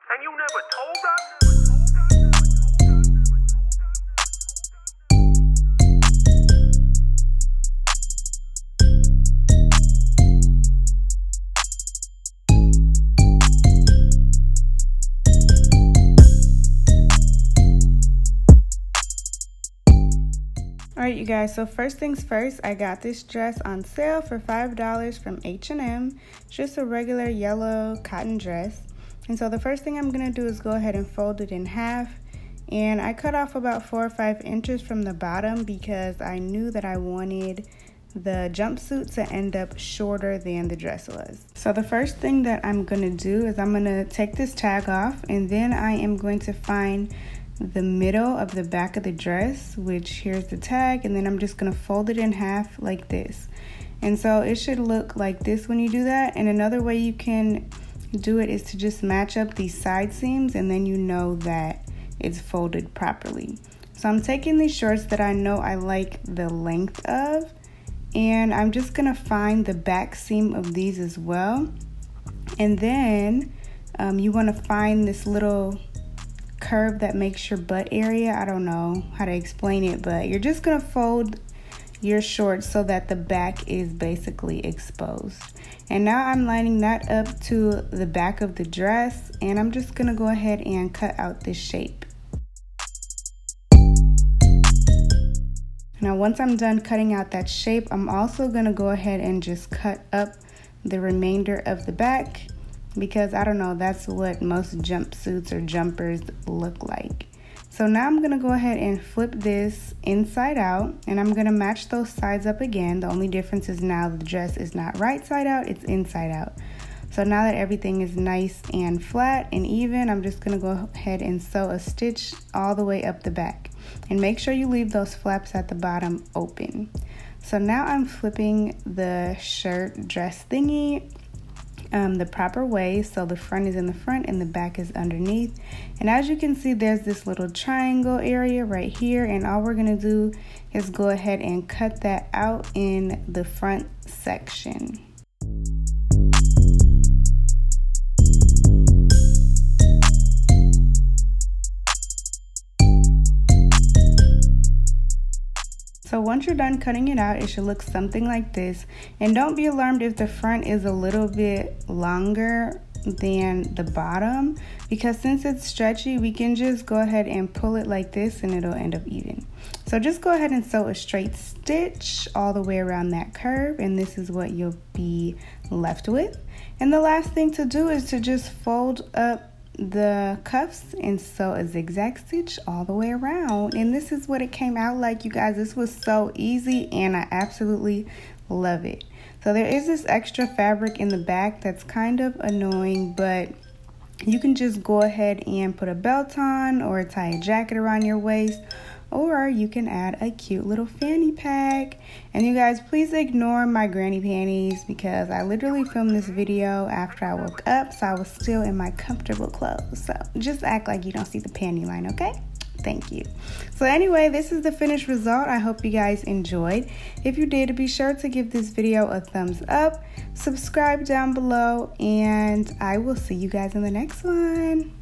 And you never told us? Alright you guys, so first things first, I got this dress on sale for $5 from H&M. It's just a regular yellow cotton dress. And so the first thing I'm going to do is go ahead and fold it in half. And I cut off about 4 or 5 inches from the bottom because I knew that I wanted the jumpsuit to end up shorter than the dress was. So the first thing that I'm going to do is I'm going to take this tag off, and then I am going to find the middle of the back of the dress, which here's the tag, and then I'm just going to fold it in half like this. And so it should look like this when you do that. And another way you can do it is to just match up these side seams, and then you know that it's folded properly. So I'm taking these shorts that I know I like the length of, and I'm just gonna find the back seam of these as well. And then you want to find this little curve that makes your butt area. I don't know how to explain it, but you're just gonna fold your shorts so that the back is basically exposed. And now I'm lining that up to the back of the dress, and I'm just gonna go ahead and cut out this shape. Now once I'm done cutting out that shape, I'm also gonna go ahead and just cut up the remainder of the back, because I don't know, that's what most jumpsuits or jumpers look like. So now I'm gonna go ahead and flip this inside out, and I'm gonna match those sides up again. The only difference is now the dress is not right side out, it's inside out. So now that everything is nice and flat and even, I'm just gonna go ahead and sew a stitch all the way up the back. And make sure you leave those flaps at the bottom open. So now I'm flipping the shirt dress thingy the proper way, so the front is in the front and the back is underneath. And as you can see, there's this little triangle area right here, and all we're gonna do is go ahead and cut that out in the front section. So once you're done cutting it out, it should look something like this. And don't be alarmed if the front is a little bit longer than the bottom, because since it's stretchy, we can just go ahead and pull it like this and it'll end up even. So just go ahead and sew a straight stitch all the way around that curve, and this is what you'll be left with. And the last thing to do is to just fold up the cuffs and sew a zigzag stitch all the way around. And this is what it came out like, you guys. This was so easy and I absolutely love it. So there is this extra fabric in the back that's kind of annoying, but you can just go ahead and put a belt on or tie a jacket around your waist, or you can add a cute little fanny pack. And you guys, please ignore my granny panties because I literally filmed this video after I woke up, so I was still in my comfortable clothes. So just act like you don't see the panty line, okay? Thank you. So anyway, this is the finished result. I hope you guys enjoyed. If you did, be sure to give this video a thumbs up, subscribe down below, and I will see you guys in the next one.